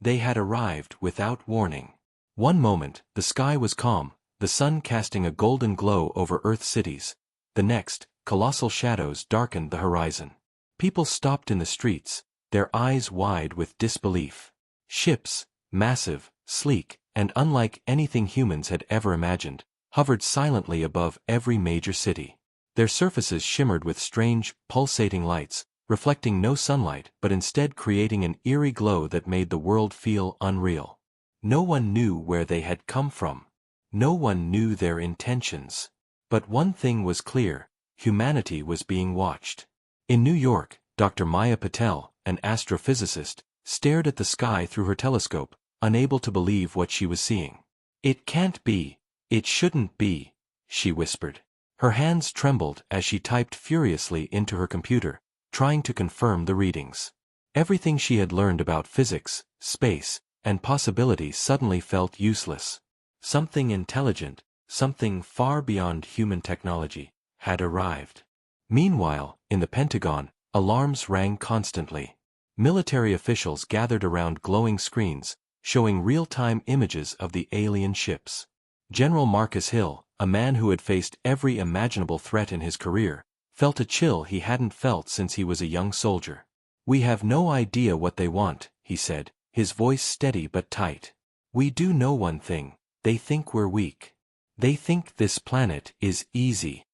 They had arrived without warning. One moment, the sky was calm, the sun casting a golden glow over Earth's cities. The next, colossal shadows darkened the horizon. People stopped in the streets, their eyes wide with disbelief. Ships, massive, sleek, and unlike anything humans had ever imagined, hovered silently above every major city. Their surfaces shimmered with strange, pulsating lights, reflecting no sunlight but instead creating an eerie glow that made the world feel unreal. No one knew where they had come from. No one knew their intentions. But one thing was clear: humanity was being watched. In New York, Dr. Maya Patel, an astrophysicist, stared at the sky through her telescope, unable to believe what she was seeing. "It can't be. It shouldn't be," she whispered. Her hands trembled as she typed furiously into her computer, trying to confirm the readings. Everything she had learned about physics, space, and possibility suddenly felt useless. Something intelligent, something far beyond human technology, had arrived. Meanwhile, in the Pentagon, alarms rang constantly. Military officials gathered around glowing screens, showing real-time images of the alien ships. General Marcus Hill, a man who had faced every imaginable threat in his career, felt a chill he hadn't felt since he was a young soldier. "We have no idea what they want," he said, his voice steady but tight. "We do know one thing: they think we're weak. They think this planet is easy."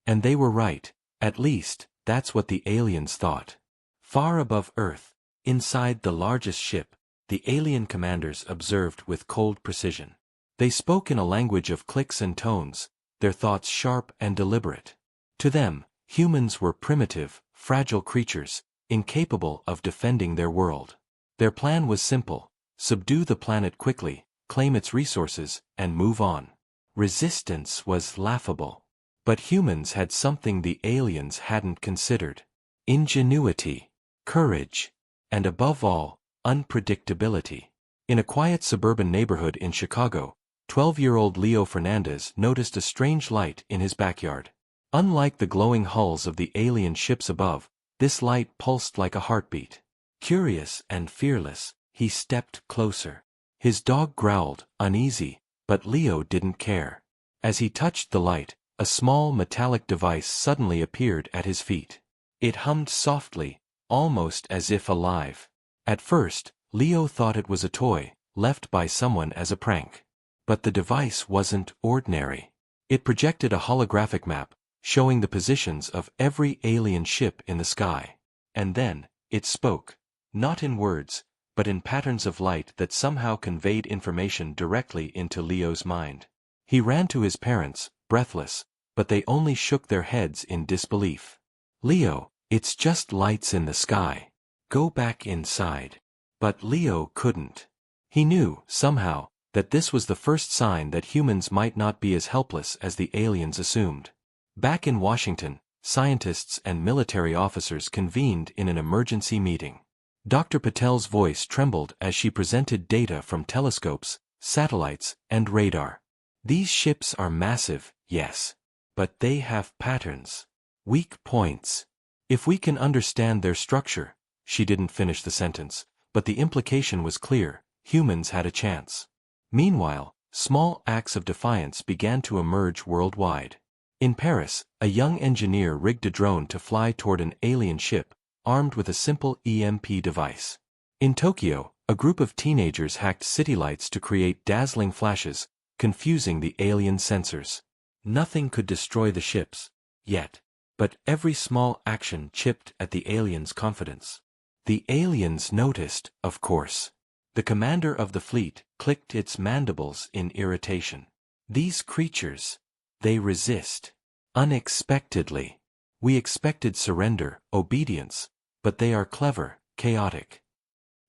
And they were right. At least, that's what the aliens thought. Far above Earth, inside the largest ship, the alien commanders observed with cold precision. They spoke in a language of clicks and tones, their thoughts sharp and deliberate. To them, humans were primitive, fragile creatures, incapable of defending their world. Their plan was simple: subdue the planet quickly, claim its resources, and move on. Resistance was laughable. But humans had something the aliens hadn't considered: ingenuity, courage, and above all, unpredictability. In a quiet suburban neighborhood in Chicago, 12-year-old Leo Fernandez noticed a strange light in his backyard. Unlike the glowing hulls of the alien ships above, this light pulsed like a heartbeat. Curious and fearless, he stepped closer. His dog growled, uneasy, but Leo didn't care. As he touched the light, a small metallic device suddenly appeared at his feet. It hummed softly, almost as if alive. At first, Leo thought it was a toy, left by someone as a prank. But the device wasn't ordinary. It projected a holographic map, showing the positions of every alien ship in the sky. And then, it spoke. Not in words, but in patterns of light that somehow conveyed information directly into Leo's mind. He ran to his parents, breathless, but they only shook their heads in disbelief. "Leo, it's just lights in the sky. Go back inside." But Leo couldn't. He knew, somehow, that this was the first sign that humans might not be as helpless as the aliens assumed. Back in Washington, scientists and military officers convened in an emergency meeting. Dr. Patel's voice trembled as she presented data from telescopes, satellites, and radar. "These ships are massive, yes. But they have patterns. Weak points. If we can understand their structure—" She didn't finish the sentence, but the implication was clear: humans had a chance. Meanwhile, small acts of defiance began to emerge worldwide. In Paris, a young engineer rigged a drone to fly toward an alien ship, armed with a simple EMP device. In Tokyo, a group of teenagers hacked city lights to create dazzling flashes, confusing the alien sensors. Nothing could destroy the ships, yet, but every small action chipped at the aliens' confidence. The aliens noticed, of course. The commander of the fleet clicked its mandibles in irritation. "These creatures, they resist. Unexpectedly. We expected surrender, obedience, but they are clever, chaotic."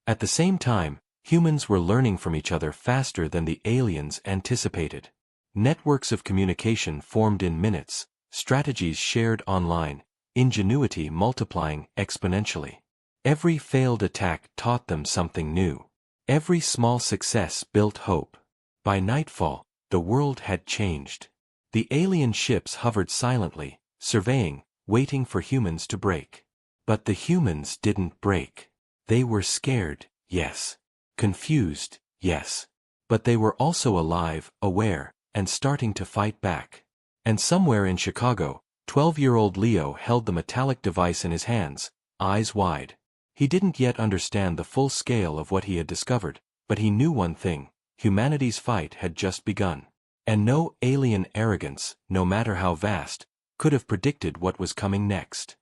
At the same time, humans were learning from each other faster than the aliens anticipated. Networks of communication formed in minutes, strategies shared online, ingenuity multiplying exponentially. Every failed attack taught them something new. Every small success built hope. By nightfall, the world had changed. The alien ships hovered silently, surveying, waiting for humans to break. But the humans didn't break. They were scared, yes. Confused, yes. But they were also alive, aware, and starting to fight back. And somewhere in Chicago, 12-year-old Leo held the metallic device in his hands, eyes wide. He didn't yet understand the full scale of what he had discovered, but he knew one thing: humanity's fight had just begun. And no alien arrogance, no matter how vast, could have predicted what was coming next.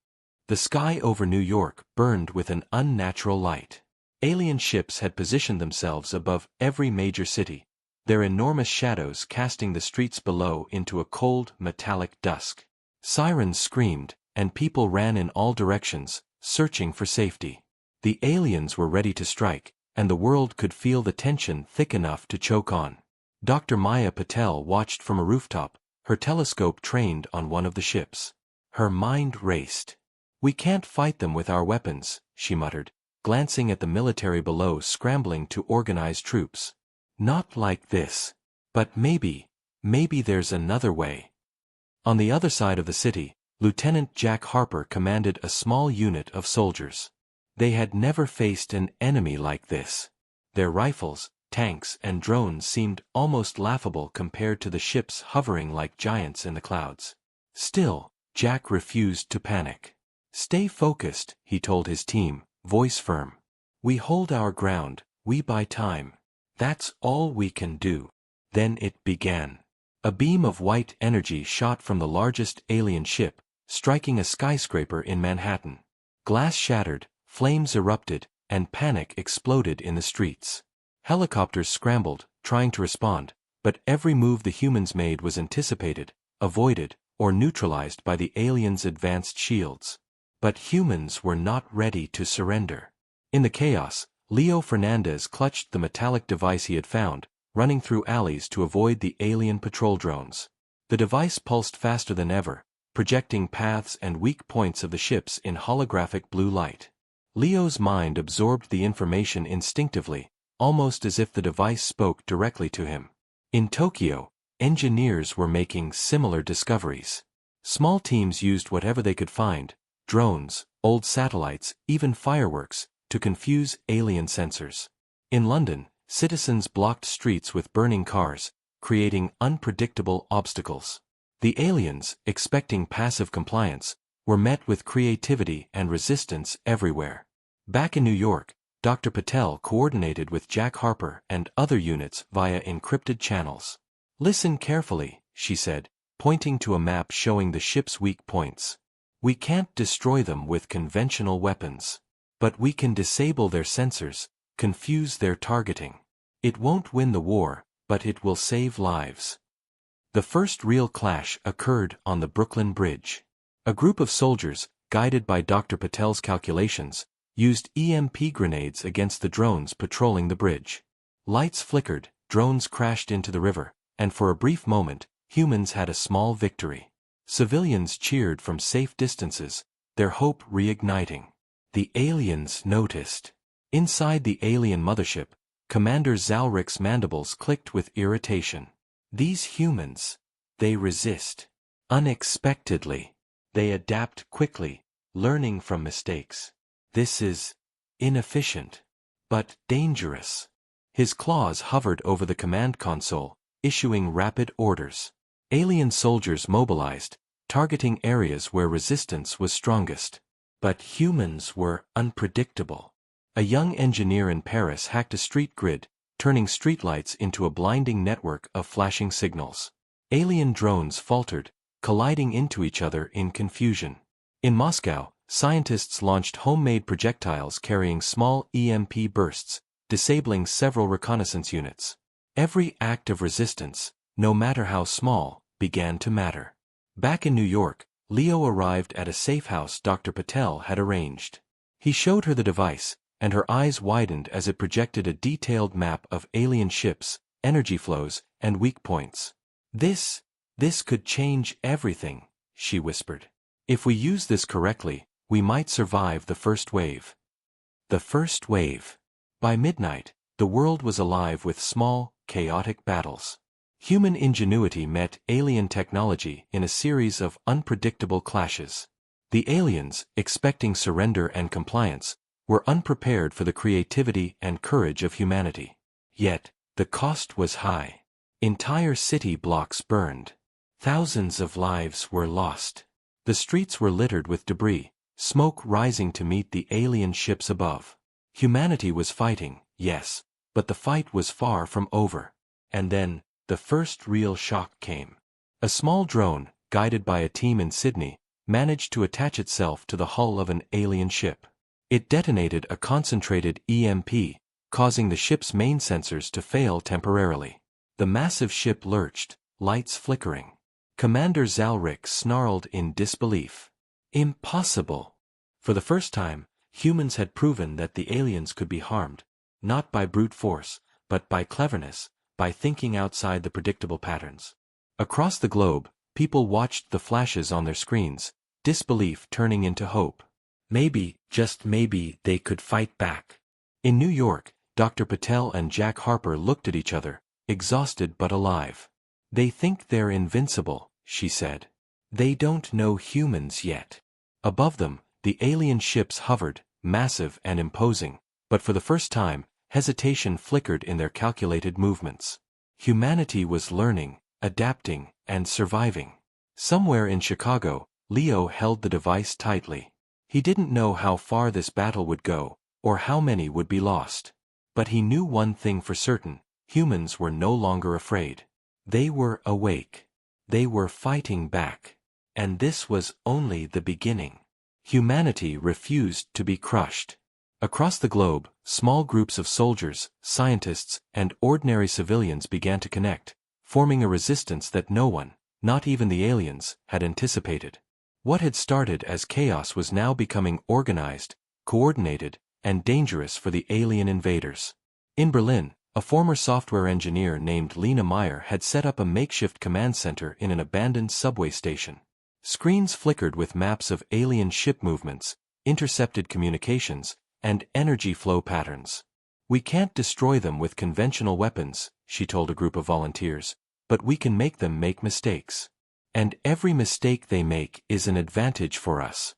The sky over New York burned with an unnatural light. Alien ships had positioned themselves above every major city, their enormous shadows casting the streets below into a cold, metallic dusk. Sirens screamed, and people ran in all directions, searching for safety. The aliens were ready to strike, and the world could feel the tension thick enough to choke on. Dr. Maya Patel watched from a rooftop, her telescope trained on one of the ships. Her mind raced. "We can't fight them with our weapons," she muttered, glancing at the military below scrambling to organize troops. "Not like this. But maybe there's another way." On the other side of the city, Lieutenant Jack Harper commanded a small unit of soldiers. They had never faced an enemy like this. Their rifles, tanks, and drones seemed almost laughable compared to the ships hovering like giants in the clouds. Still, Jack refused to panic. "Stay focused," he told his team, voice firm. "We hold our ground, we buy time. That's all we can do." Then it began. A beam of white energy shot from the largest alien ship, striking a skyscraper in Manhattan. Glass shattered, flames erupted, and panic exploded in the streets. Helicopters scrambled, trying to respond, but every move the humans made was anticipated, avoided, or neutralized by the aliens' advanced shields. But humans were not ready to surrender. In the chaos, Leo Fernandez clutched the metallic device he had found, running through alleys to avoid the alien patrol drones. The device pulsed faster than ever, projecting paths and weak points of the ships in holographic blue light. Leo's mind absorbed the information instinctively, almost as if the device spoke directly to him. In Tokyo, engineers were making similar discoveries. Small teams used whatever they could find, drones, old satellites, even fireworks, to confuse alien sensors. In London, citizens blocked streets with burning cars, creating unpredictable obstacles. The aliens, expecting passive compliance, were met with creativity and resistance everywhere. Back in New York, Dr. Patel coordinated with Jack Harper and other units via encrypted channels. "Listen carefully," she said, pointing to a map showing the ship's weak points. "We can't destroy them with conventional weapons. But we can disable their sensors, confuse their targeting. It won't win the war, but it will save lives." The first real clash occurred on the Brooklyn Bridge. A group of soldiers, guided by Dr. Patel's calculations, used EMP grenades against the drones patrolling the bridge. Lights flickered, drones crashed into the river, and for a brief moment, humans had a small victory. Civilians cheered from safe distances, their hope reigniting. The aliens noticed. Inside the alien mothership, Commander Zalric's mandibles clicked with irritation. These humans, they resist. Unexpectedly. They adapt quickly, learning from mistakes. This is inefficient, but dangerous. His claws hovered over the command console, issuing rapid orders. Alien soldiers mobilized, targeting areas where resistance was strongest. But humans were unpredictable. A young engineer in Paris hacked a street grid, turning streetlights into a blinding network of flashing signals. Alien drones faltered, colliding into each other in confusion. In Moscow, scientists launched homemade projectiles carrying small EMP bursts, disabling several reconnaissance units. Every act of resistance, no matter how small, began to matter. Back in New York, Leo arrived at a safe house Dr. Patel had arranged. He showed her the device, and her eyes widened as it projected a detailed map of alien ships, energy flows, and weak points. This could change everything," she whispered. "If we use this correctly, we might survive the first wave." The first wave. By midnight, the world was alive with small, chaotic battles. Human ingenuity met alien technology in a series of unpredictable clashes. The aliens, expecting surrender and compliance, were unprepared for the creativity and courage of humanity. Yet, the cost was high. Entire city blocks burned. Thousands of lives were lost. The streets were littered with debris, smoke rising to meet the alien ships above. Humanity was fighting, yes, but the fight was far from over. And then, the first real shock came. A small drone, guided by a team in Sydney, managed to attach itself to the hull of an alien ship. It detonated a concentrated EMP, causing the ship's main sensors to fail temporarily. The massive ship lurched, lights flickering. Commander Zalric snarled in disbelief. Impossible! For the first time, humans had proven that the aliens could be harmed, not by brute force, but by cleverness, by thinking outside the predictable patterns. Across the globe, people watched the flashes on their screens, disbelief turning into hope. Maybe, just maybe, they could fight back. In New York, Dr. Patel and Jack Harper looked at each other, exhausted but alive. They think they're invincible, she said. They don't know humans yet. Above them, the alien ships hovered, massive and imposing, but for the first time, hesitation flickered in their calculated movements. Humanity was learning, adapting, and surviving. Somewhere in Chicago, Leo held the device tightly. He didn't know how far this battle would go, or how many would be lost. But he knew one thing for certain: humans were no longer afraid. They were awake. They were fighting back. And this was only the beginning. Humanity refused to be crushed. Across the globe, small groups of soldiers, scientists, and ordinary civilians began to connect, forming a resistance that no one, not even the aliens, had anticipated. What had started as chaos was now becoming organized, coordinated, and dangerous for the alien invaders. In Berlin, a former software engineer named Lena Meyer had set up a makeshift command center in an abandoned subway station. Screens flickered with maps of alien ship movements, intercepted communications, and energy flow patterns. "We can't destroy them with conventional weapons," she told a group of volunteers, "but we can make them make mistakes. And every mistake they make is an advantage for us."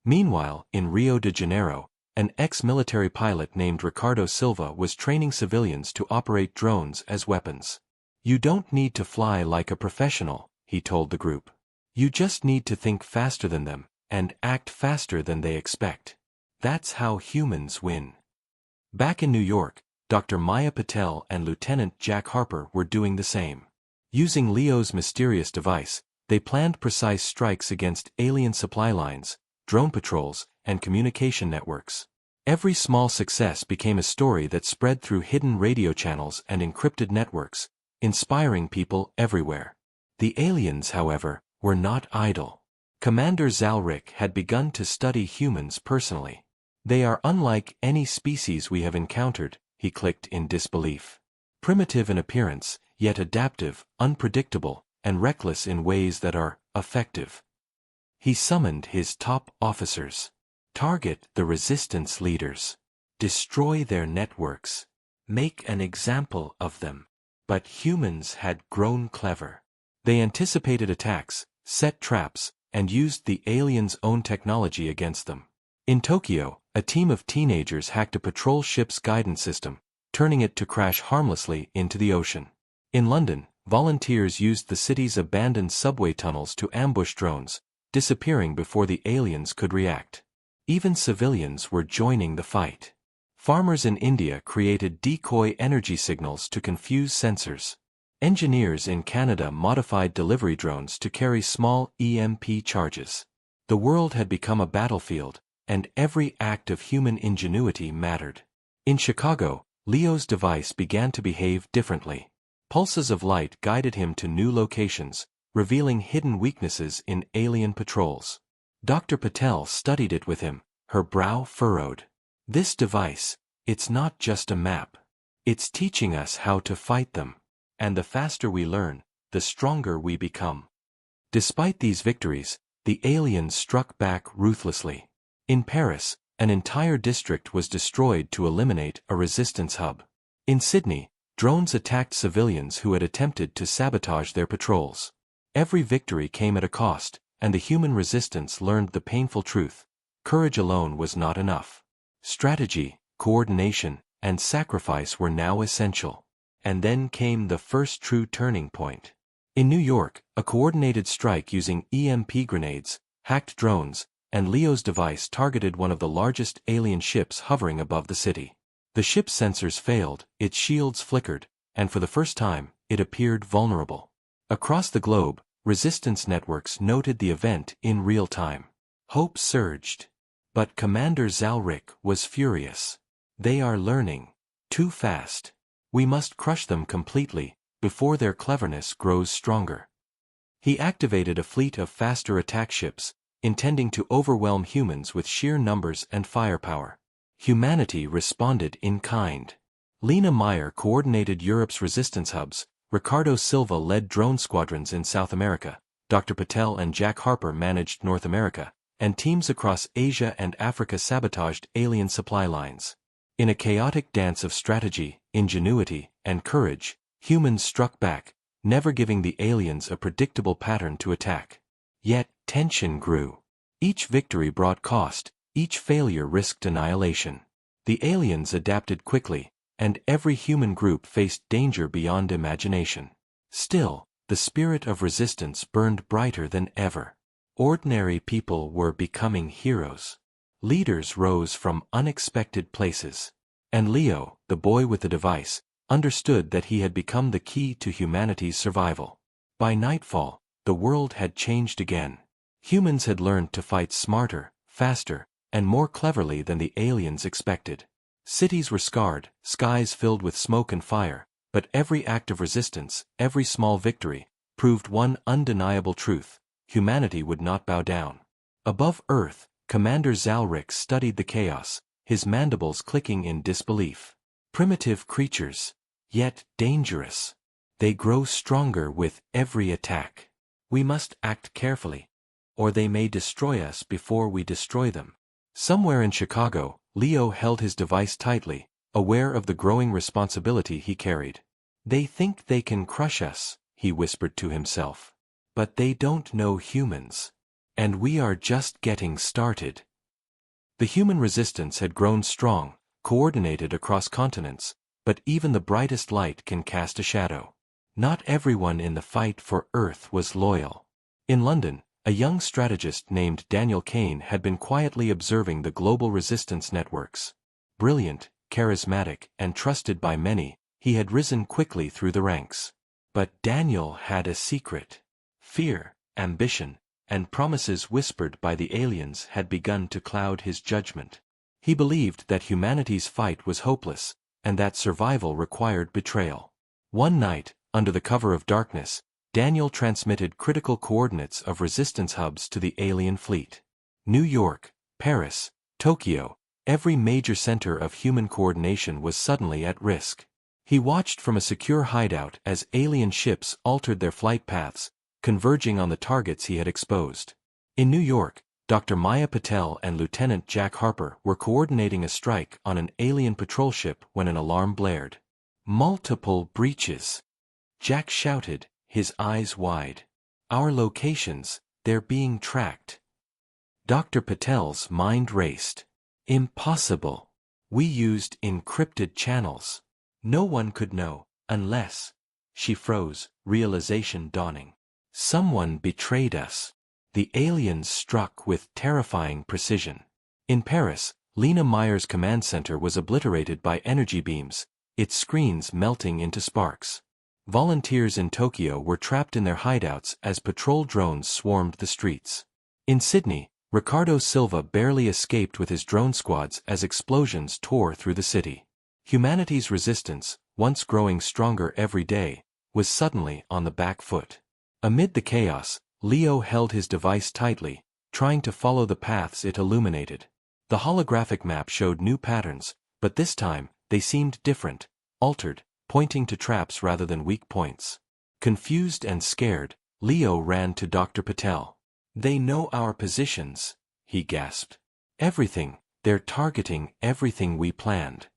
Meanwhile, in Rio de Janeiro, an ex-military pilot named Ricardo Silva was training civilians to operate drones as weapons. "You don't need to fly like a professional," he told the group. "You just need to think faster than them, and act faster than they expect. That's how humans win." Back in New York, Dr. Maya Patel and Lieutenant Jack Harper were doing the same. Using Leo's mysterious device, they planned precise strikes against alien supply lines, drone patrols, and communication networks. Every small success became a story that spread through hidden radio channels and encrypted networks, inspiring people everywhere. The aliens, however, were not idle. Commander Zalric had begun to study humans personally. "They are unlike any species we have encountered," he clicked in disbelief. "Primitive in appearance, yet adaptive, unpredictable, and reckless in ways that are effective." He summoned his top officers. "Target the resistance leaders. Destroy their networks. Make an example of them." But humans had grown clever. They anticipated attacks, set traps, and used the aliens' own technology against them. In Tokyo, a team of teenagers hacked a patrol ship's guidance system, turning it to crash harmlessly into the ocean. In London, volunteers used the city's abandoned subway tunnels to ambush drones, disappearing before the aliens could react. Even civilians were joining the fight. Farmers in India created decoy energy signals to confuse sensors. Engineers in Canada modified delivery drones to carry small EMP charges. The world had become a battlefield, and every act of human ingenuity mattered. In Chicago, Leo's device began to behave differently. Pulses of light guided him to new locations, revealing hidden weaknesses in alien patrols. Dr. Patel studied it with him, her brow furrowed. "This device, it's not just a map. It's teaching us how to fight them. And the faster we learn, the stronger we become." Despite these victories, the aliens struck back ruthlessly. In Paris, an entire district was destroyed to eliminate a resistance hub. In Sydney, drones attacked civilians who had attempted to sabotage their patrols. Every victory came at a cost, and the human resistance learned the painful truth: courage alone was not enough. Strategy, coordination, and sacrifice were now essential. And then came the first true turning point. In New York, a coordinated strike using EMP grenades, hacked drones, and Leo's device targeted one of the largest alien ships hovering above the city. The ship's sensors failed, its shields flickered, and for the first time, it appeared vulnerable. Across the globe, resistance networks noted the event in real time. Hope surged. But Commander Zalric was furious. They are learning too fast. We must crush them completely, before their cleverness grows stronger. He activated a fleet of faster attack ships, intending to overwhelm humans with sheer numbers and firepower. Humanity responded in kind. Lena Meyer coordinated Europe's resistance hubs, Ricardo Silva led drone squadrons in South America, Dr. Patel and Jack Harper managed North America, and teams across Asia and Africa sabotaged alien supply lines. In a chaotic dance of strategy, ingenuity, and courage, humans struck back, never giving the aliens a predictable pattern to attack. Yet, tension grew. Each victory brought cost, each failure risked annihilation. The aliens adapted quickly, and every human group faced danger beyond imagination. Still, the spirit of resistance burned brighter than ever. Ordinary people were becoming heroes. Leaders rose from unexpected places. And Leo, the boy with the device, understood that he had become the key to humanity's survival. By nightfall, the world had changed again. Humans had learned to fight smarter, faster, and more cleverly than the aliens expected. Cities were scarred, skies filled with smoke and fire, but every act of resistance, every small victory, proved one undeniable truth: humanity would not bow down. Above Earth, Commander Zalric studied the chaos, his mandibles clicking in disbelief. Primitive creatures, yet dangerous. They grow stronger with every attack. We must act carefully, or they may destroy us before we destroy them. Somewhere in Chicago, Leo held his device tightly, aware of the growing responsibility he carried. They think they can crush us, he whispered to himself. But they don't know humans. And we are just getting started. The human resistance had grown strong, coordinated across continents, but even the brightest light can cast a shadow. Not everyone in the fight for Earth was loyal. In London, a young strategist named Daniel Kane had been quietly observing the global resistance networks. Brilliant, charismatic, and trusted by many, he had risen quickly through the ranks. But Daniel had a secret. Fear, ambition, and promises whispered by the aliens had begun to cloud his judgment. He believed that humanity's fight was hopeless, and that survival required betrayal. One night, under the cover of darkness, Daniel transmitted critical coordinates of resistance hubs to the alien fleet. New York, Paris, Tokyo, every major center of human coordination was suddenly at risk. He watched from a secure hideout as alien ships altered their flight paths, converging on the targets he had exposed. In New York, Dr. Maya Patel and Lieutenant Jack Harper were coordinating a strike on an alien patrol ship when an alarm blared. Multiple breaches. Jack shouted, his eyes wide. Our locations, they're being tracked. Dr. Patel's mind raced. Impossible. We used encrypted channels. No one could know, unless... She froze, realization dawning. Someone betrayed us. The aliens struck with terrifying precision. In Paris, Lena Meyer's command center was obliterated by energy beams, its screens melting into sparks. Volunteers in Tokyo were trapped in their hideouts as patrol drones swarmed the streets. In Sydney, Ricardo Silva barely escaped with his drone squads as explosions tore through the city. Humanity's resistance, once growing stronger every day, was suddenly on the back foot. Amid the chaos, Leo held his device tightly, trying to follow the paths it illuminated. The holographic map showed new patterns, but this time, they seemed different, altered, pointing to traps rather than weak points. Confused and scared, Leo ran to Dr. Patel. They know our positions, he gasped. Everything, they're targeting everything we planned.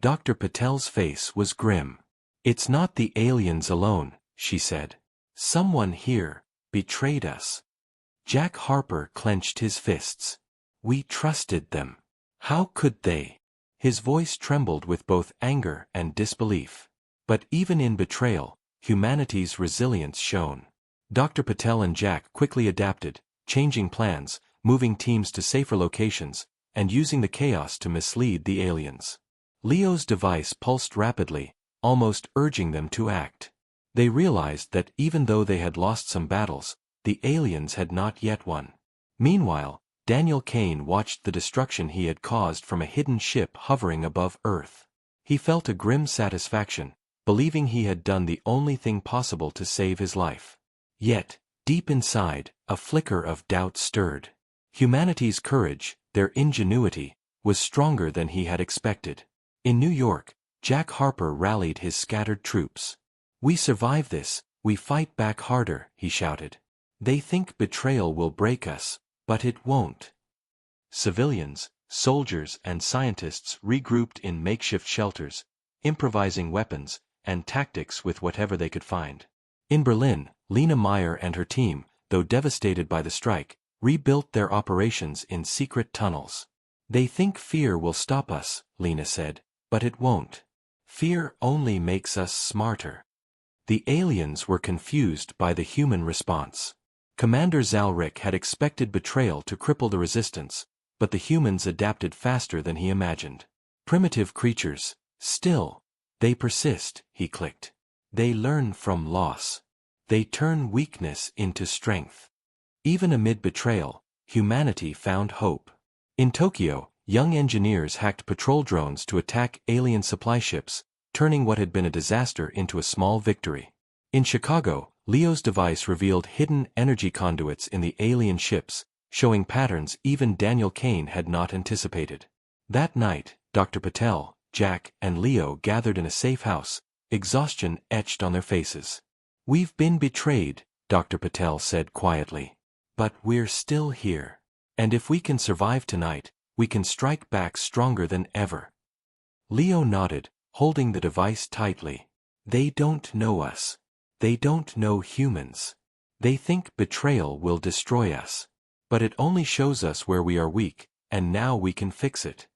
Dr. Patel's face was grim. It's not the aliens alone, she said. Someone here betrayed us. Jack Harper clenched his fists. We trusted them. How could they? His voice trembled with both anger and disbelief. But even in betrayal, humanity's resilience shone. Dr. Patel and Jack quickly adapted, changing plans, moving teams to safer locations, and using the chaos to mislead the aliens. Leo's device pulsed rapidly, almost urging them to act. They realized that even though they had lost some battles, the aliens had not yet won. Meanwhile, Daniel Kane watched the destruction he had caused from a hidden ship hovering above Earth. He felt a grim satisfaction, believing he had done the only thing possible to save his life. Yet, deep inside, a flicker of doubt stirred. Humanity's courage, their ingenuity, was stronger than he had expected. In New York, Jack Harper rallied his scattered troops. "We survive this, we fight back harder," he shouted. "They think betrayal will break us, but it won't." Civilians, soldiers and scientists regrouped in makeshift shelters, improvising weapons and tactics with whatever they could find. In Berlin, Lena Meyer and her team, though devastated by the strike, rebuilt their operations in secret tunnels. "They think fear will stop us," Lena said, "but it won't. Fear only makes us smarter." The aliens were confused by the human response. Commander Zalric had expected betrayal to cripple the resistance, but the humans adapted faster than he imagined. Primitive creatures, still. They persist, he clicked. They learn from loss. They turn weakness into strength. Even amid betrayal, humanity found hope. In Tokyo, young engineers hacked patrol drones to attack alien supply ships, turning what had been a disaster into a small victory. In Chicago, Leo's device revealed hidden energy conduits in the alien ships, showing patterns even Daniel Kane had not anticipated. That night, Dr. Patel, Jack, and Leo gathered in a safe house, exhaustion etched on their faces. "We've been betrayed," Dr. Patel said quietly. "But we're still here. And if we can survive tonight, we can strike back stronger than ever." Leo nodded, holding the device tightly. "They don't know us. They don't know humans. They think betrayal will destroy us. But it only shows us where we are weak, and now we can fix it."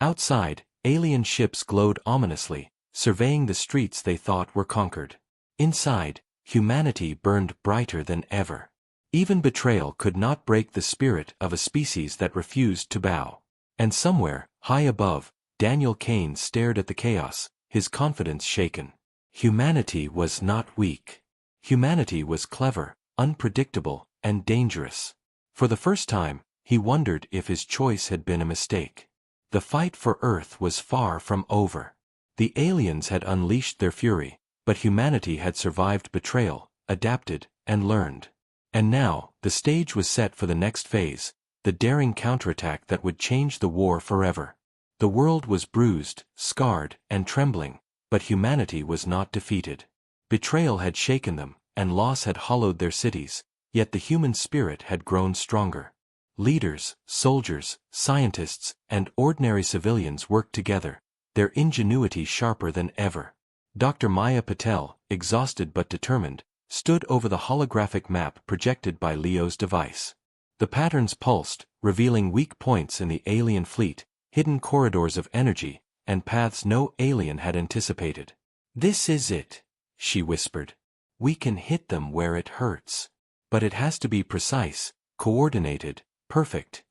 Outside, alien ships glowed ominously, surveying the streets they thought were conquered. Inside, humanity burned brighter than ever. Even betrayal could not break the spirit of a species that refused to bow. And somewhere, high above, Daniel Kane stared at the chaos, his confidence shaken. Humanity was not weak. Humanity was clever, unpredictable, and dangerous. For the first time, he wondered if his choice had been a mistake. The fight for Earth was far from over. The aliens had unleashed their fury, but humanity had survived betrayal, adapted, and learned. And now, the stage was set for the next phase, the daring counterattack that would change the war forever. The world was bruised, scarred, and trembling, but humanity was not defeated. Betrayal had shaken them, and loss had hollowed their cities, yet the human spirit had grown stronger. Leaders, soldiers, scientists, and ordinary civilians worked together, their ingenuity sharper than ever. Dr. Maya Patel, exhausted but determined, stood over the holographic map projected by Leo's device. The patterns pulsed, revealing weak points in the alien fleet, hidden corridors of energy, and paths no alien had anticipated. "This is it," she whispered. "We can hit them where it hurts. But it has to be precise, coordinated, perfect."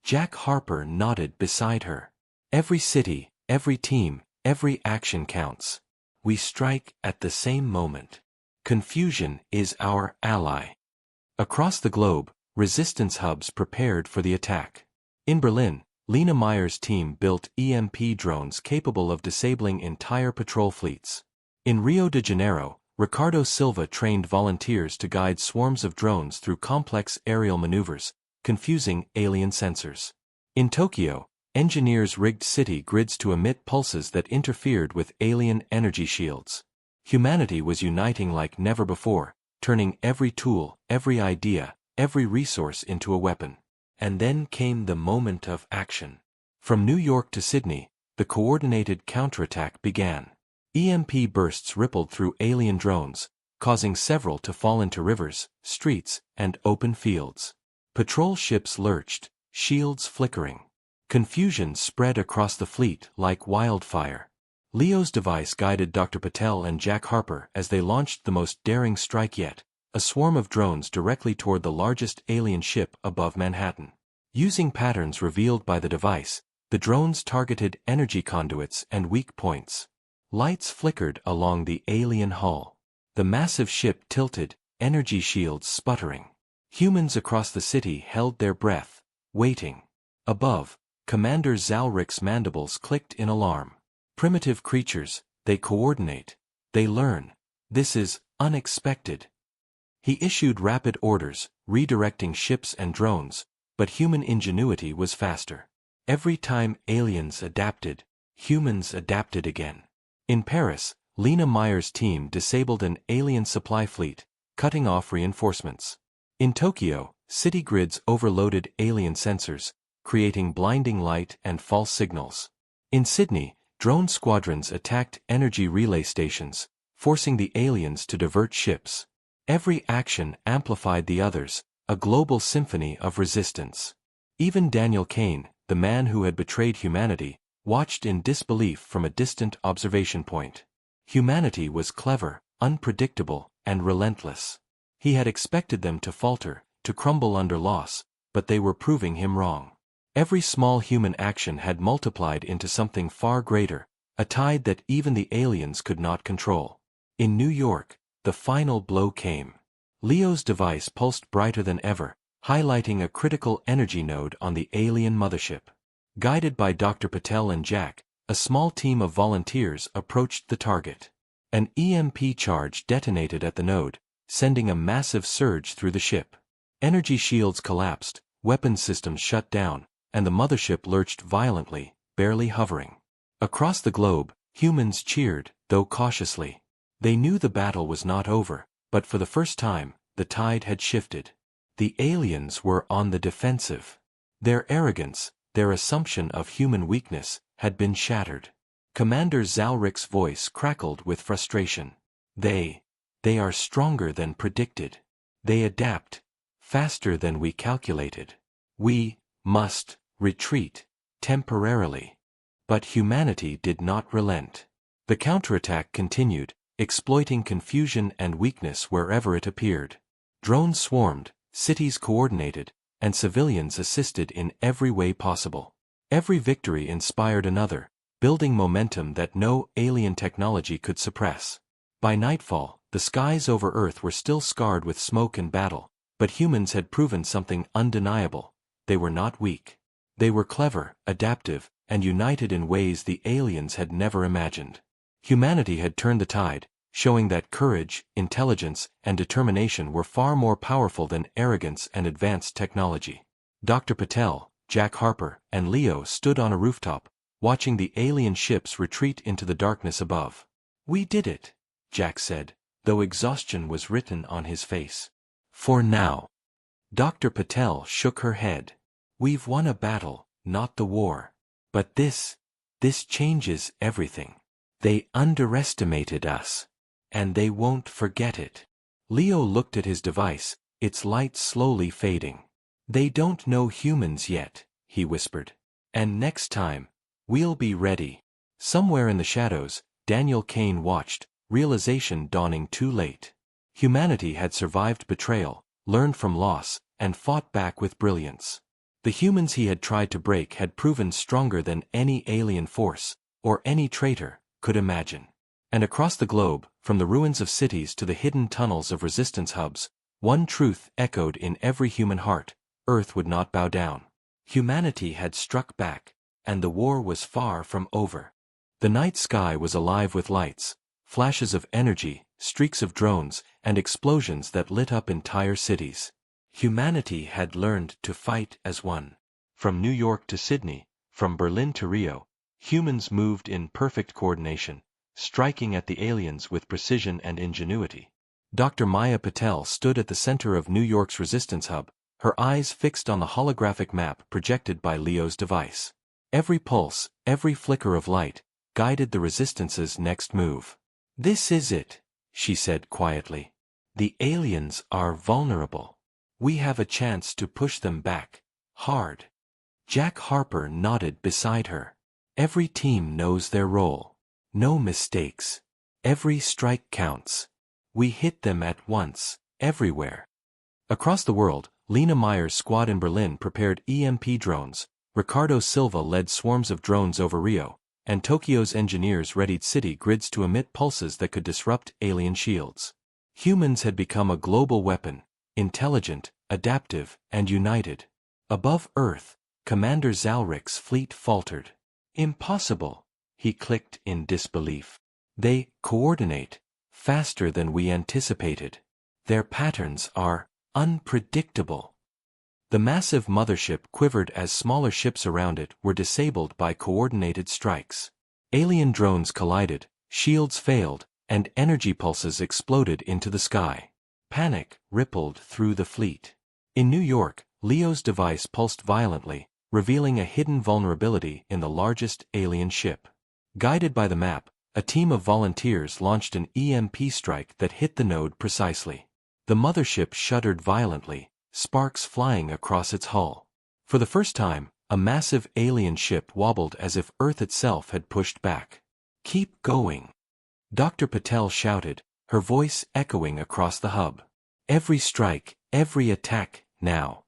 Jack Harper nodded beside her. "Every city, every team, every action counts. We strike at the same moment. Confusion is our ally." Across the globe, resistance hubs prepared for the attack. In Berlin, Lena Meyer's team built EMP drones capable of disabling entire patrol fleets. In Rio de Janeiro, Ricardo Silva trained volunteers to guide swarms of drones through complex aerial maneuvers, confusing alien sensors. In Tokyo, engineers rigged city grids to emit pulses that interfered with alien energy shields. Humanity was uniting like never before, turning every tool, every idea, every resource into a weapon. And then came the moment of action. From New York to Sydney, the coordinated counterattack began. EMP bursts rippled through alien drones, causing several to fall into rivers, streets, and open fields. Patrol ships lurched, shields flickering. Confusion spread across the fleet like wildfire. Leo's device guided Dr. Patel and Jack Harper as they launched the most daring strike yet, a swarm of drones directly toward the largest alien ship above Manhattan. Using patterns revealed by the device, the drones targeted energy conduits and weak points. Lights flickered along the alien hull. The massive ship tilted, energy shields sputtering. Humans across the city held their breath, waiting. Above, Commander Zalric's mandibles clicked in alarm. Primitive creatures, they coordinate. They learn. This is unexpected. He issued rapid orders, redirecting ships and drones, but human ingenuity was faster. Every time aliens adapted, humans adapted again. In Paris, Lena Meyer's team disabled an alien supply fleet, cutting off reinforcements. In Tokyo, city grids overloaded alien sensors, creating blinding light and false signals. In Sydney, drone squadrons attacked energy relay stations, forcing the aliens to divert ships. Every action amplified the others, a global symphony of resistance. Even Daniel Kane, the man who had betrayed humanity, watched in disbelief from a distant observation point. Humanity was clever, unpredictable, and relentless. He had expected them to falter, to crumble under loss, but they were proving him wrong. Every small human action had multiplied into something far greater, a tide that even the aliens could not control. In New York, the final blow came. Leo's device pulsed brighter than ever, highlighting a critical energy node on the alien mothership. Guided by Dr. Patel and Jack, a small team of volunteers approached the target. An EMP charge detonated at the node, sending a massive surge through the ship. Energy shields collapsed, weapons systems shut down, and the mothership lurched violently, barely hovering. Across the globe, humans cheered, though cautiously. They knew the battle was not over, but for the first time, the tide had shifted. The aliens were on the defensive. Their arrogance, their assumption of human weakness, had been shattered. Commander Zalric's voice crackled with frustration. They are stronger than predicted. They adapt, faster than we calculated. We must retreat, temporarily. But humanity did not relent. The counterattack continued, exploiting confusion and weakness wherever it appeared. Drones swarmed, cities coordinated, and civilians assisted in every way possible. Every victory inspired another, building momentum that no alien technology could suppress. By nightfall, the skies over Earth were still scarred with smoke and battle, but humans had proven something undeniable. They were not weak. They were clever, adaptive, and united in ways the aliens had never imagined. Humanity had turned the tide, showing that courage, intelligence, and determination were far more powerful than arrogance and advanced technology. Dr. Patel, Jack Harper, and Leo stood on a rooftop, watching the alien ships retreat into the darkness above. "We did it," Jack said, though exhaustion was written on his face. "For now." Dr. Patel shook her head. "We've won a battle, not the war. But this changes everything. They underestimated us. And they won't forget it." Leo looked at his device, its light slowly fading. "They don't know humans yet," he whispered. "And next time, we'll be ready." Somewhere in the shadows, Daniel Kane watched, realization dawning too late. Humanity had survived betrayal, learned from loss, and fought back with brilliance. The humans he had tried to break had proven stronger than any alien force, or any traitor, could imagine. And across the globe, from the ruins of cities to the hidden tunnels of resistance hubs, one truth echoed in every human heart: Earth would not bow down. Humanity had struck back, and the war was far from over. The night sky was alive with lights, flashes of energy, streaks of drones, and explosions that lit up entire cities. Humanity had learned to fight as one. From New York to Sydney, from Berlin to Rio, humans moved in perfect coordination, striking at the aliens with precision and ingenuity. Dr. Maya Patel stood at the center of New York's resistance hub, her eyes fixed on the holographic map projected by Leo's device. Every pulse, every flicker of light, guided the resistance's next move. "This is it," she said quietly. "The aliens are vulnerable. We have a chance to push them back, hard." Jack Harper nodded beside her. Every team knows their role. No mistakes. Every strike counts. We hit them at once, everywhere. Across the world, Lena Meyer's squad in Berlin prepared EMP drones, Ricardo Silva led swarms of drones over Rio, and Tokyo's engineers readied city grids to emit pulses that could disrupt alien shields. Humans had become a global weapon, intelligent, adaptive, and united. Above Earth, Commander Zalrick's fleet faltered. Impossible, he clicked in disbelief. They coordinate faster than we anticipated. Their patterns are unpredictable. The massive mothership quivered as smaller ships around it were disabled by coordinated strikes. Alien drones collided, shields failed, and energy pulses exploded into the sky. Panic rippled through the fleet. In New York, Leo's device pulsed violently, revealing a hidden vulnerability in the largest alien ship. Guided by the map, a team of volunteers launched an EMP strike that hit the node precisely. The mothership shuddered violently, sparks flying across its hull. For the first time, a massive alien ship wobbled as if Earth itself had pushed back. "Keep going," Dr. Patel shouted, her voice echoing across the hub. "Every strike, every attack, now."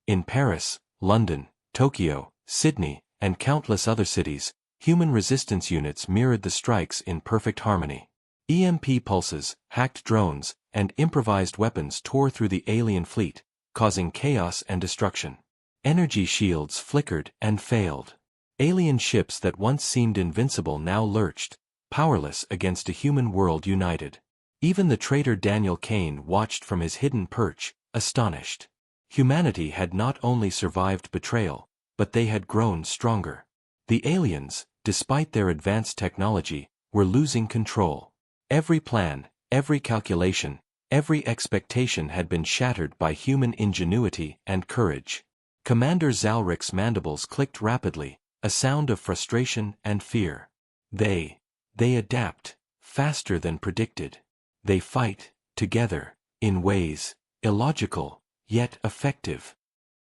In Paris, London, Tokyo, Sydney, and countless other cities, human resistance units mirrored the strikes in perfect harmony. EMP pulses, hacked drones, and improvised weapons tore through the alien fleet, causing chaos and destruction. Energy shields flickered and failed. Alien ships that once seemed invincible now lurched, powerless against a human world united. Even the traitor Daniel Kane watched from his hidden perch, astonished. Humanity had not only survived betrayal, but they had grown stronger. The aliens, despite their advanced technology, were losing control. Every plan, every calculation, every expectation had been shattered by human ingenuity and courage. Commander Zalrick's mandibles clicked rapidly, a sound of frustration and fear. They adapt, faster than predicted. They fight, together, in ways, illogical, yet effective.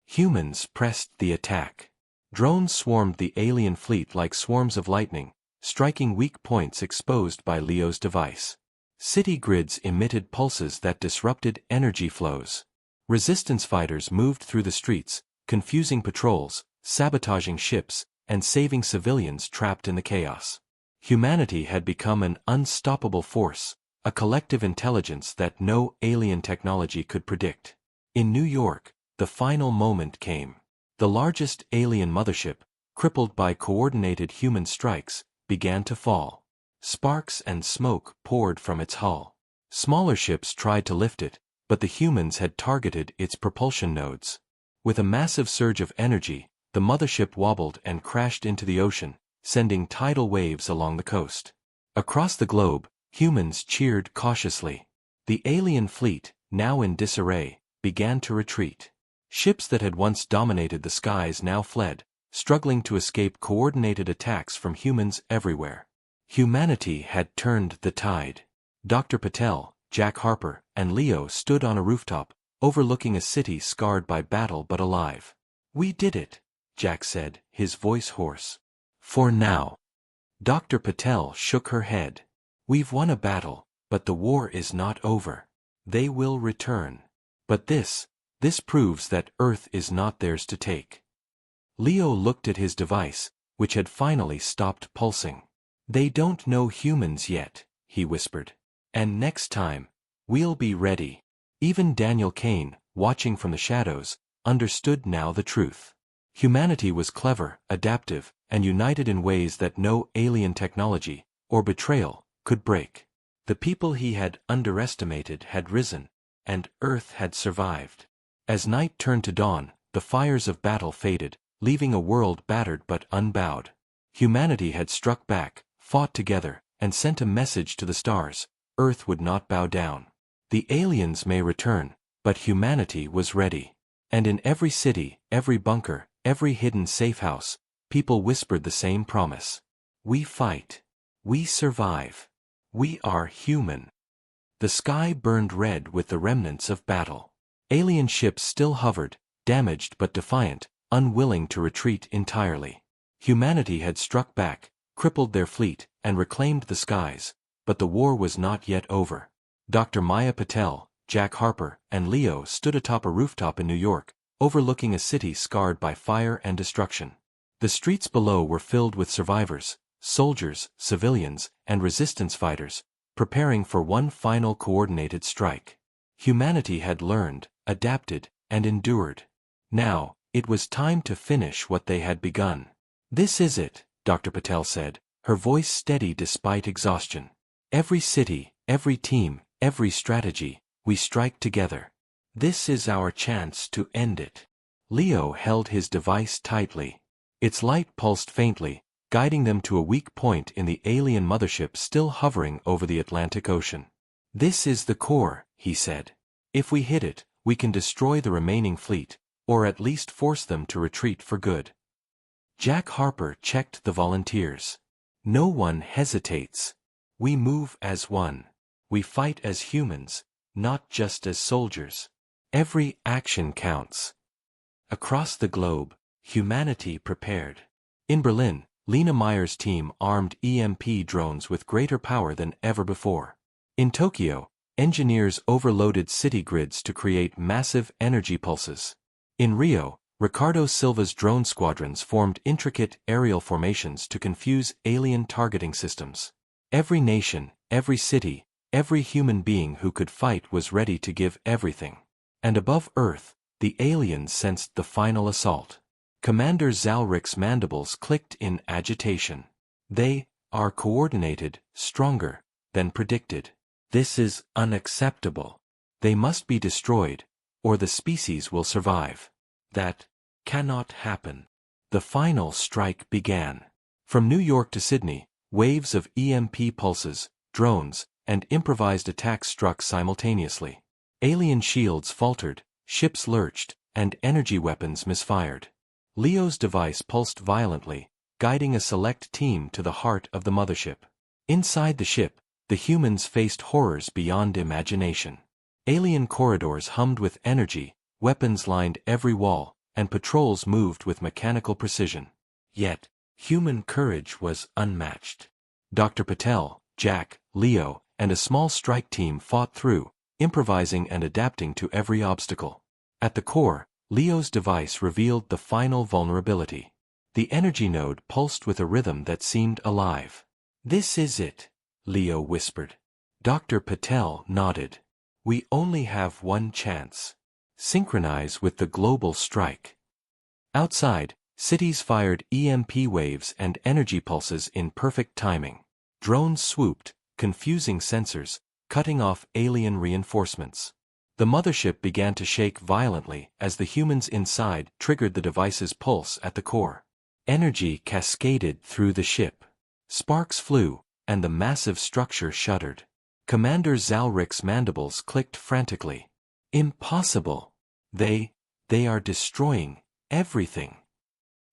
Humans pressed the attack. Drones swarmed the alien fleet like swarms of lightning, striking weak points exposed by Leo's device. City grids emitted pulses that disrupted energy flows. Resistance fighters moved through the streets, confusing patrols, sabotaging ships, and saving civilians trapped in the chaos. Humanity had become an unstoppable force, a collective intelligence that no alien technology could predict. In New York, the final moment came. The largest alien mothership, crippled by coordinated human strikes, began to fall. Sparks and smoke poured from its hull. Smaller ships tried to lift it, but the humans had targeted its propulsion nodes. With a massive surge of energy, the mothership wobbled and crashed into the ocean, sending tidal waves along the coast. Across the globe, humans cheered cautiously. The alien fleet, now in disarray, began to retreat. Ships that had once dominated the skies now fled, struggling to escape coordinated attacks from humans everywhere. Humanity had turned the tide. Dr. Patel, Jack Harper, and Leo stood on a rooftop, overlooking a city scarred by battle but alive. "We did it," Jack said, his voice hoarse. "For now." Dr. Patel shook her head. "We've won a battle, but the war is not over. They will return. But this proves that Earth is not theirs to take." Leo looked at his device, which had finally stopped pulsing. "They don't know humans yet," he whispered. "And next time, we'll be ready." Even Daniel Kane, watching from the shadows, understood now the truth. Humanity was clever, adaptive, and united in ways that no alien technology, or betrayal, could break. The people he had underestimated had risen, and Earth had survived. As night turned to dawn, the fires of battle faded, leaving a world battered but unbowed. Humanity had struck back, fought together, and sent a message to the stars: Earth would not bow down. The aliens may return, but humanity was ready. And in every city, every bunker, every hidden safe house, people whispered the same promise. "We fight. We survive. We are human." The sky burned red with the remnants of battle. Alien ships still hovered, damaged but defiant, unwilling to retreat entirely. Humanity had struck back, crippled their fleet, and reclaimed the skies, but the war was not yet over. Dr. Maya Patel, Jack Harper, and Leo stood atop a rooftop in New York, overlooking a city scarred by fire and destruction. The streets below were filled with survivors, soldiers, civilians, and resistance fighters, preparing for one final coordinated strike. Humanity had learned, adapted, and endured. Now, it was time to finish what they had begun. "This is it," Dr. Patel said, her voice steady despite exhaustion. "Every city, every team, every strategy, we strike together. This is our chance to end it." Leo held his device tightly. Its light pulsed faintly, guiding them to a weak point in the alien mothership still hovering over the Atlantic Ocean. "This is the core," he said. "If we hit it, we can destroy the remaining fleet, or at least force them to retreat for good." Jack Harper checked the volunteers. "No one hesitates. We move as one. We fight as humans, not just as soldiers. Every action counts." Across the globe, humanity prepared. In Berlin, Lena Meyer's team armed EMP drones with greater power than ever before. In Tokyo, engineers overloaded city grids to create massive energy pulses. In Rio, Ricardo Silva's drone squadrons formed intricate aerial formations to confuse alien targeting systems. Every nation, every city, every human being who could fight was ready to give everything. And above Earth, the aliens sensed the final assault. Commander Zalrik's mandibles clicked in agitation. "They are coordinated, stronger than predicted. This is unacceptable. They must be destroyed, or the species will survive. That cannot happen." The final strike began. From New York to Sydney, waves of EMP pulses, drones, and improvised attacks struck simultaneously. Alien shields faltered, ships lurched, and energy weapons misfired. Leo's device pulsed violently, guiding a select team to the heart of the mothership. Inside the ship, the humans faced horrors beyond imagination. Alien corridors hummed with energy, weapons lined every wall, and patrols moved with mechanical precision. Yet, human courage was unmatched. Dr. Patel, Jack, Leo, and a small strike team fought through, improvising and adapting to every obstacle. At the core, Leo's device revealed the final vulnerability. The energy node pulsed with a rhythm that seemed alive. "This is it," Leo whispered. Dr. Patel nodded. "We only have one chance. Synchronize with the global strike." Outside, cities fired EMP waves and energy pulses in perfect timing. Drones swooped, confusing sensors, cutting off alien reinforcements. The mothership began to shake violently as the humans inside triggered the device's pulse at the core. Energy cascaded through the ship. Sparks flew, and the massive structure shuddered. Commander Zalrik's mandibles clicked frantically. "Impossible! They are destroying everything."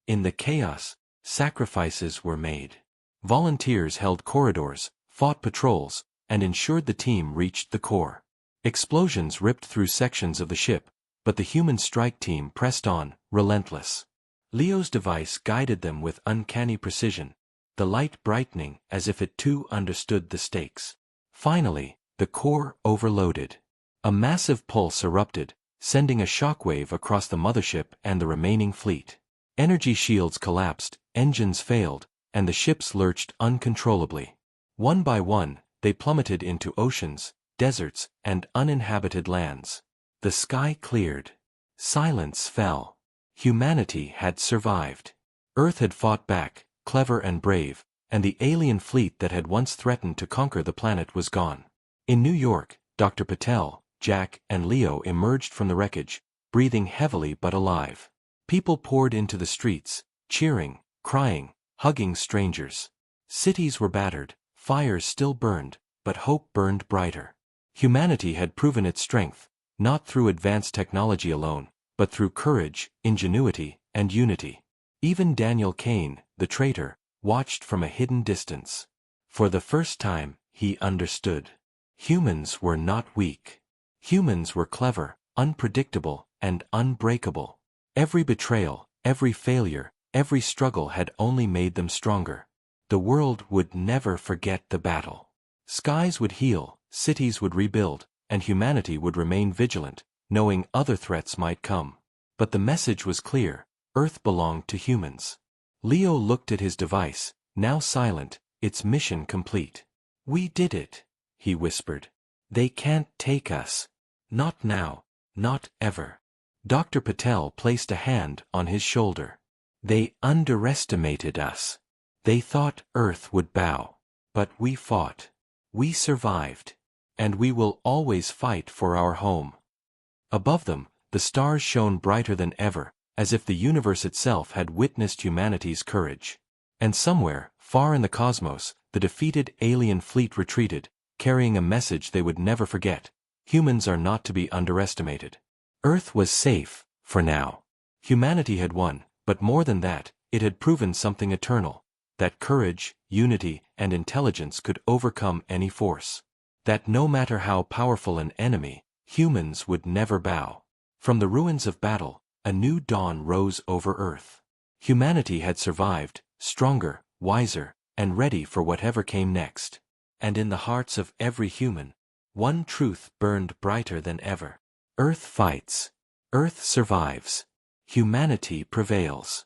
In the chaos, sacrifices were made. Volunteers held corridors, fought patrols, and ensured the team reached the core. Explosions ripped through sections of the ship, but the human strike team pressed on, relentless. Leo's device guided them with uncanny precision, the light brightening as if it too understood the stakes. Finally, the core overloaded. A massive pulse erupted, sending a shockwave across the mothership and the remaining fleet. Energy shields collapsed, engines failed, and the ships lurched uncontrollably. One by one, they plummeted into oceans, deserts, and uninhabited lands. The sky cleared. Silence fell. Humanity had survived. Earth had fought back, clever and brave, and the alien fleet that had once threatened to conquer the planet was gone. In New York, Dr. Patel, Jack, and Leo emerged from the wreckage, breathing heavily but alive. People poured into the streets, cheering, crying, hugging strangers. Cities were battered, fires still burned, but hope burned brighter. Humanity had proven its strength, not through advanced technology alone, but through courage, ingenuity, and unity. Even Daniel Kane, the traitor, watched from a hidden distance. For the first time, he understood. Humans were not weak. Humans were clever, unpredictable, and unbreakable. Every betrayal, every failure, every struggle had only made them stronger. The world would never forget the battle. Skies would heal, cities would rebuild, and humanity would remain vigilant, knowing other threats might come. But the message was clear: Earth belonged to humans. Leo looked at his device, now silent, its mission complete. "We did it," he whispered. "They can't take us. Not now, not ever." Dr. Patel placed a hand on his shoulder. "They underestimated us. They thought Earth would bow. But we fought. We survived. And we will always fight for our home." Above them, the stars shone brighter than ever, as if the universe itself had witnessed humanity's courage. And somewhere, far in the cosmos, the defeated alien fleet retreated, carrying a message they would never forget: humans are not to be underestimated. Earth was safe, for now. Humanity had won, but more than that, it had proven something eternal: that courage, unity, and intelligence could overcome any force. That no matter how powerful an enemy, humans would never bow. From the ruins of battle, a new dawn rose over Earth. Humanity had survived, stronger, wiser, and ready for whatever came next. And in the hearts of every human, one truth burned brighter than ever. Earth fights. Earth survives. Humanity prevails.